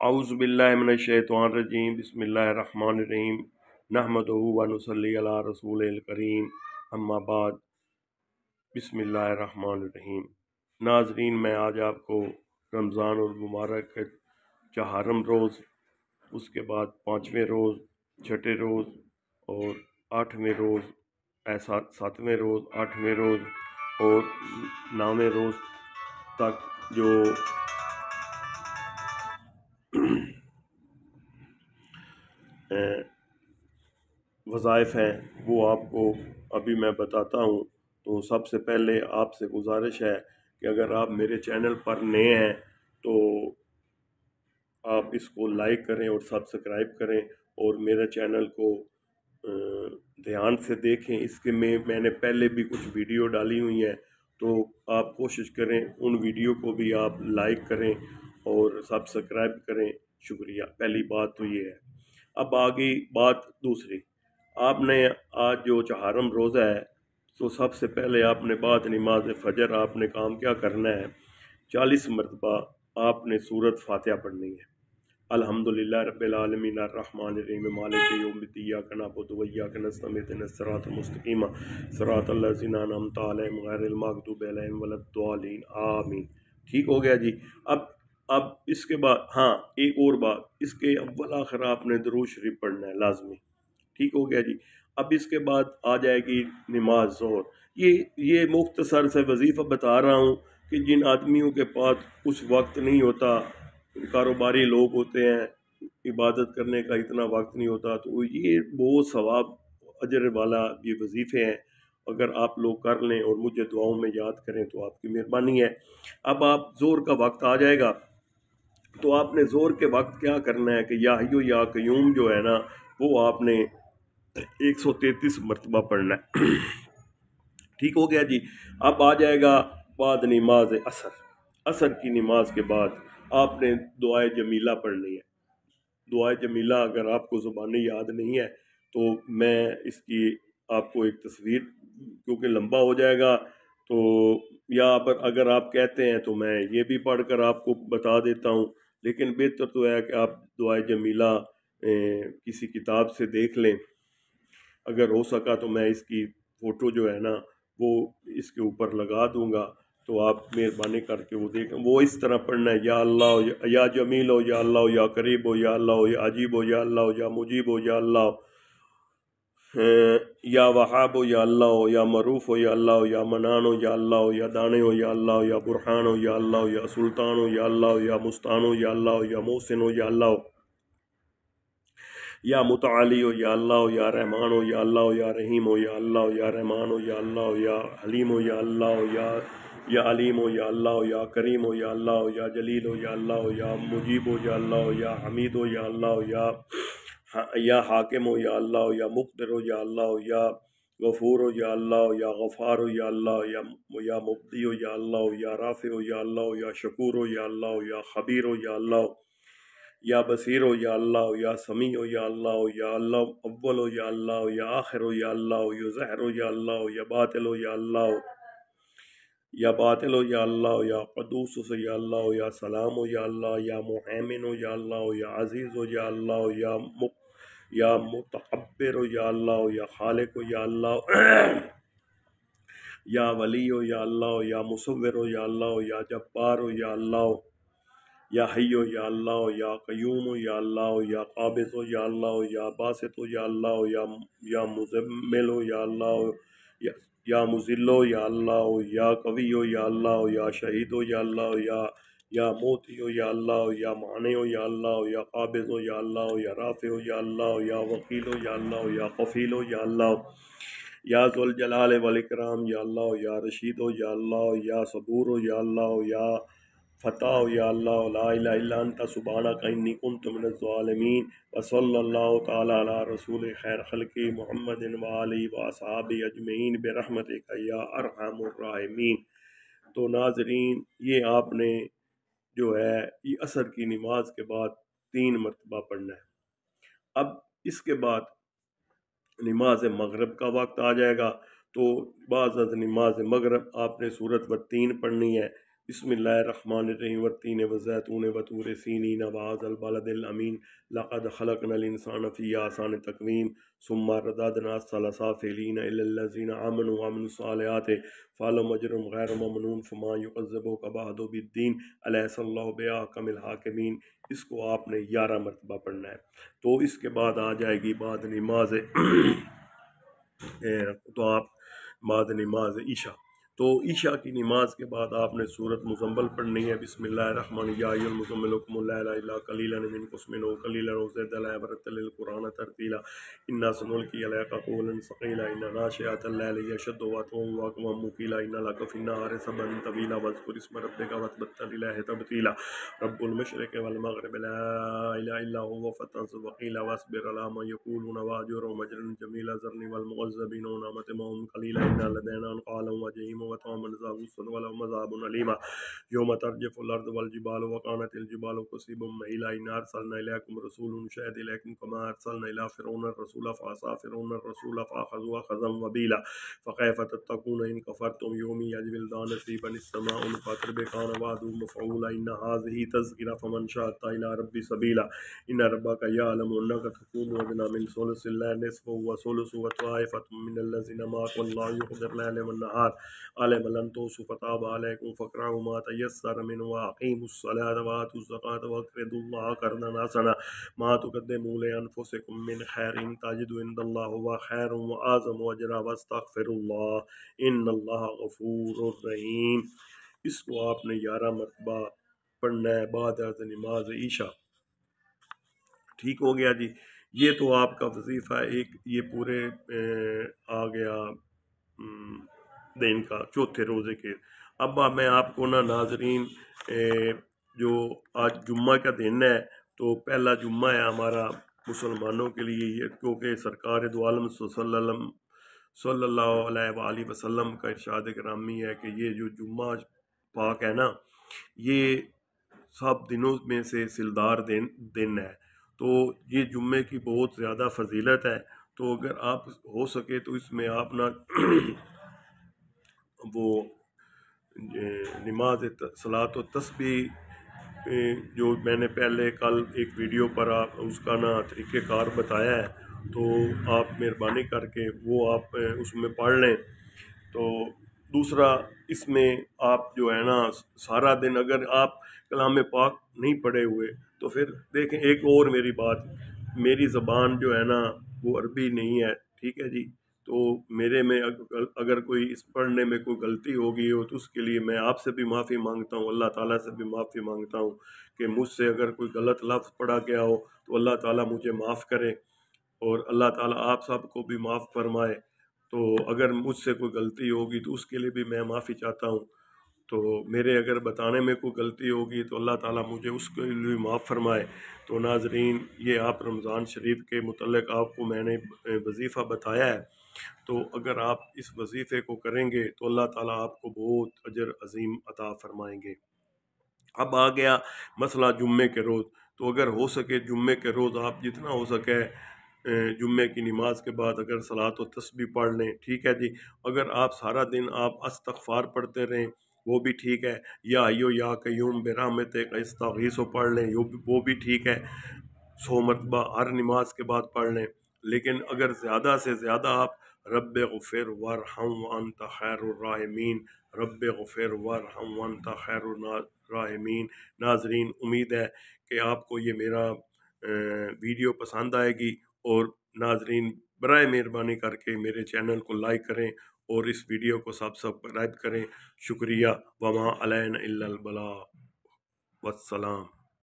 अऊज़ु बिल्लाहि मिनश शैतानिर रजीम बिस्मिल्लाहिर्रहमानिर रहीम नहमदुहु व नुसल्ली अला रसूलिल करीम अम्मा बाद बिस्मिल्लाहिर्रहमानिर रहीम। नाज़रीन, मैं आज आपको रमज़ान और मुबारक के चहारम रोज़, उसके बाद पाँचवें रोज़, छठे रोज़ और आठवें रोज़, ऐसा सातवें रोज़, आठवें रोज़ और नौवें रोज़ तक जो वज़ाइफ हैं वो आपको अभी मैं बताता हूँ। तो सबसे पहले आपसे गुजारिश है कि अगर आप मेरे चैनल पर नए हैं तो आप इसको लाइक करें और सब्सक्राइब करें और मेरे चैनल को ध्यान से देखें। इसके में मैंने पहले भी कुछ वीडियो डाली हुई हैं, तो आप कोशिश करें उन वीडियो को भी आप लाइक करें और सब्सक्राइब करें। शुक्रिया। पहली बात तो ये है। अब आगे बात दूसरी, आपने आज जो चहारम रोज़ा है तो सबसे पहले आपने बाद नमाज फजर आपने काम क्या करना है, 40 मरतबा आपने सूरत फातिहा पढ़नी है। अल्हम्दुलिल्लाह रब्बिल आलमीन अर्रहमानिर रहीम मालिकि यौमिद्दीन इय्याका नअबुदु व इय्याका नस्तईन इहदिनस सिरातल मुस्तकीम सिरातल लज़ीना अनअमता अलैहिम गैरिल मग़दूबि अलैहिम वलद्दालिन आमीन। ठीक हो गया जी। अब इसके बाद हाँ, एक और बात, इसके अव्वल आखिर आपने दुरूद शरीफ पढ़ना है लाजमी। ठीक हो गया जी। अब इसके बाद आ जाएगी नमाज ज़ोहर। ये मुख्तसर से वजीफ़ा बता रहा हूँ कि जिन आदमियों के पास कुछ वक्त नहीं होता, कारोबारी लोग होते हैं, इबादत करने का इतना वक्त नहीं होता, तो ये बहुत सवाब अजर वाला ये वजीफ़े हैं। अगर आप लोग कर लें और मुझे दुआओं में याद करें तो आपकी मेहरबानी है। अब आप ज़ोर का वक्त आ जाएगा तो आपने ज़ोर के वक्त क्या करना है कि या हय्यु या क़य्यूम जो है ना, वो आपने 133 मरतबा पढ़ना है। ठीक हो गया जी। अब आ जाएगा बाद नमाज असर। असर की नमाज के बाद आपने दुआए जमीला पढ़नी है। दुआए जमीला अगर आपको ज़ुबानी याद नहीं है तो मैं इसकी आपको एक तस्वीर, क्योंकि लंबा हो जाएगा, तो या अगर आप कहते हैं तो मैं ये भी पढ़कर आपको बता देता हूँ। लेकिन बेहतर तो है कि आप दुआए जमीला किसी किताब से देख लें। अगर हो सका तो मैं इसकी फ़ोटो जो है ना वो इसके ऊपर लगा दूंगा, तो आप मेहरबानी करके वो देखें। वो इस तरह पढ़ना है, या अल्लाह या जमील हो, या अल्लाह या करीब हो, या अल्लाह या अजीब हो, या अल्लाह या मुजीब हो, या अल्लाह या वहाब हो, या अल्लाह हो, या मरूफ हो, या अल्लाह हो, या मनान हो, या अल्लाह हो, या दाने हो, या अल्लाह हो, या बुरहान हो, या अल्लाह हो, या सुल्तान हो, या अल्लाह हो, या मुस्तान हो, या अल्लाह हो, या मोहसिन हो, या अल्लाह हो, या मुतआली हो, या अल्लाह हो, या रहमान हो, या अल्लाह हो, या रहीम हो, या अल्लाह हो, या रहमान हो, या अल्लाह हो, या हलीम हो, या अल्लाह हो, या अलीम हो, या अल्लाह हो, या करीम हो, या अल्लाह हो, या जलील हो, या अल्लाह हो, या मुजीब हो, या अल्लाह हो, या हमीद हो, या अल्लाह हो, या हाकिम हो, या अल्लाह हो, या मुक़्तिर हो, या अल्लाह हो, या गफूर हो, या अल्लाह हो, या गफ़ार हो, या अल्लाह हो, या मुब्दी हो, या अल्लाह हो, या राफ़ि हो, या अल्लाह हो, या शकूर हो, या अल्लाह हो, या खबीर हो, या अल्लाह हो, या बसीर हो, या अल्लाह हो, या समी हो, या अल्लाह हो, या अल्लाह अव्वल हो, या अल्लाह हो, या आखिर हो, या अल्लाह हो, या ज़ाहिर हो, या अल्लाह हो, या बातिल हो, या अल्लाह हो, या बातिल हो, या अल्लाह हो, या क़ुद्दूस हो, या अल्लाह हो, या सलाम हो, या अल्लाह हो, या मुहैमिन हो, या अल्लाह हो, या अज़ीज़ हो, या अल्लाह हो, या मुतकब्बिर हो, या अल्लाह हो, या खालिक हो, या अल्लाह हो, या वली हो, या अल्लाह हो, या मुसव्विर हो, या अल्लाह हो, या जब्बार हो, या अल्लाह हो, या हय्य हो, या अल्लाह हो, या क़य्यूम हो, या अल्लाह हो, या क़ाबिज़ हो, या अल्लाह हो, या बासित हो, या अल्लाह हो, या मुज़म्मिल हो, या अल्लाह हो, या मुज़िल हो, या अल्लाह हो, या कवी हो, या अल्लाह हो, या शहीद हो, या अल्लाह हो, या मोती हो, या अल्लाह हो, या माने हो, या अल्लाह हो, या क़ाबिज़ हो, या अल्लाह हो, या राफ़ि हो, या अल्लाह हो, या वकील हो, या अल्लाह हो, या कफ़ील हो, या अल्लाह हो, या ज़ुल जलाल वल इकराम, या अल्लाह हो, या रशीद हो, या अल्लाह हो, या सबूर हो, या अल्लाह हो, या फ़ता हो, या अल्लाह हो, ला इलाहा इल्ला अंता सुब्हानका इन्नी कुन्तु मिनज़ ज़ालिमीन व सल्लल्लाहु तआला अला रसूल खैर खल्क़ि मुहम्मदिन व आलिहि व असहाबिहि अजमईन बिरहमतिका या अरहमुर राहिमीन। तो नाज़रीन, ये आपने जो है ये असर की नमाज के बाद 3 मरतबा पढ़ना है। अब इसके बाद नमाज मगरिब का वक्त आ जाएगा, तो बाज़ नमाज मगरिब आपने सूरत व 3 पढ़नी है, बिस्मिल्लाहिर्रहमानिर्रहीम वत्तीन वज़ैतून वतूर सीनीन वहाज़ल बलदिल अमीन लक़द खलक़नल इंसान फ़ी अहसन तक़वीम सुम्मा रददना अस्फ़ला साफ़िलीन इल्लल्लज़ीना आमनू व अमिलुस्सालिहाति फ़लहुम अज्रुन ग़ैरु ममनून फ़मा युकज़्ज़िबुका बअदु बिद्दीन अलैहिस्सलाहु बिअहकमिल हाकिमीन। इसको आपने 11 मरतबा पढ़ना है। तो इसके बाद आ जाएगी बाद नमाज तो आप बाद नमाज ईशा, तो ईशा की नमाज के बाद आपने सूरत मुज़म्मिल पढ़नी है। बिस्मिल्लाहिर्रहमानिर्रहीम या अय्युहल मुज़म्मिल कुम अल-लैला इल्ला क़लीलन मिन्हु व क़लीलन ज़िद अलैहि वरत्तिलिल क़ुरआन तरतीला इन्ना सनुल्क़ी अलैका क़ौलन सक़ीला इन्ना नाशिअतल लैलि हिय अशद्दु वतअन व अक़वम मुक़ीला इन्ना लका फ़िन्नहारि सबहन तवीला वज़्कुर इस्म रब्बिका वतबत्तल इलैहि तबतीला रब्बुल मशरिक़ि वल मग़रिबि ला इलाहा इल्ला हुवा फ़तनज़िर वक़ीला वस्बिर अला मा यक़ूलून वहजुरहुम हजरन जमीला ज़रनी वल मुअज़्ज़बीन व नअमतिमहुम क़लीला इन्ना लदैना अनक़ालन व जहीम व तअमन ज़ाक़ूसन व लहुम अज़ाबुन अलीमा यौम तर्जुफ़ुल अर्ज़ु वल जिबालु व कानतिल जिबालु कसीबम महीला इन्ना अरसलना इलैकुम रसूलन शहीदन इलैकुम कमा अरसलना इला फ़िरऔन रसूला फ़असा फ़िरऔन रसूला फ़अख़ज़ुहु अख़ज़न वबीला फ़कैफ़ तत्तक़ून इन कफ़रतुम यौमी यजज़िल दान नसीबन इस्समाउ फ़ातिर कान वअदुहु मफ़ऊला इन्ना हाज़िही तज़किरा फ़मन शाअ अत्ता इला रब्बि सबीला इन्ना रब्बका यअलमु अन्नका तक़ूमु अदना मिन सुलुसिल लैलि निस्फ़ुहु व सुलुसुहु व ताइफ़तुम मिनल्लज़ीना मअक वल्लाहु युक़दिरु लैला वन्नहार अलम लन तुसु फताब अलैकुम फ़क़रअू मा तयस्सर मिन्हु व अक़ीमुस्सलाता व आतुज़ ज़काता व अक़रिदुल्लाह क़र्ज़न हसना मा तुक़द्दिमू लिअन्फ़ुसिकुम मिन खैरिन तजिदू इंदल्लाहि हुवा खैरन व अअज़मु अजरा वस्तग़फ़िरुल्लाह इन्नल्लाहा गफ़ूरुर रहीम। इसको आपने 11 मरतबा पढ़ना है बाद नमाज ईशा। ठीक हो गया जी। ये तो आपका वजीफ़ा एक ये पूरे आ गया दिन का चौथे रोज़े के। अब मैं आपको ना नाजरीन जो आज जुम्मा का दिन है, तो पहला जुम्मा है हमारा मुसलमानों के लिए ये, क्योंकि सरकार दो आलम सल्लल्लाहु अलैहि वसल्लम का इरशाद गिरामी है कि ये जो जुम्मा पाक है ना, ये सब दिनों में से सिलदार दिन है। तो ये जुम्मे की बहुत ज़्यादा फजीलत है। तो अगर आप हो सके तो इसमें आप ना वो नमाज सलात व तस्बीह जो मैंने पहले कल एक वीडियो पर आप उसका ना तरीक़ेकार बताया है, तो आप मेहरबानी करके वो आप उसमें पढ़ लें। तो दूसरा, इसमें आप जो है ना सारा दिन अगर आप कलाम पाक नहीं पढ़े हुए तो फिर देखें, एक और मेरी बात, मेरी ज़बान जो है ना वो अरबी नहीं है, ठीक है जी। तो मेरे में अगर कोई इस पढ़ने में कोई गलती हो गई हो तो उसके लिए मैं आपसे भी माफ़ी मांगता हूँ, अल्लाह ताला से भी माफ़ी मांगता हूँ कि मुझसे अगर कोई गलत लफ्ज़ पढ़ा गया हो तो अल्लाह ताला मुझे माफ़ करे और अल्लाह ताला आप सबको भी माफ़ फरमाए। तो अगर मुझसे कोई गलती होगी तो उसके लिए भी मैं माफ़ी चाहता हूँ। तो मेरे अगर बताने में कोई गलती होगी तो अल्लाह ताला मुझे उसके लिए माफ़ फरमाए। तो नाजरीन, ये आप रमज़ान शरीफ के मुतल्लिक़ आपको मैंने वजीफ़ा बताया है। तो अगर आप इस वजीफ़े को करेंगे तो अल्लाह ताला आपको बहुत अजर अजीम अता फरमाएंगे। अब आ गया मसला जुम्मे के रोज़। तो अगर हो सके जुम्मे के रोज़ आप जितना हो सके जुम्मे की नमाज के बाद अगर सलात व तस्बीह पढ़ लें, ठीक है जी। अगर आप सारा दिन आप इस्तग़फ़ार पढ़ते रहें वो भी ठीक है, या अय्यो या क़य्यूम बिरहमतिक अस्तगीथु पढ़ लें, वो भी ठीक है। 100 मरतबा हर नमाज के बाद पढ़ लें। लेकिन अगर ज़्यादा से ज़्यादा आप रब्बिग़फ़िर वरहम वअन्त खैरुर राहिमीन, रब्बिग़फ़िर वरहम वअन्त खैरुर राहिमीन। नाज़रीन, उम्मीद है कि आपको ये मेरा वीडियो पसंद आएगी। और नाज़रीन, बराए मेहरबानी करके मेरे चैनल को लाइक करें और इस वीडियो को सब्सक्राइब करें। शुक्रिया। वमा अलैना इल्लल बलाग। वस्सलाम।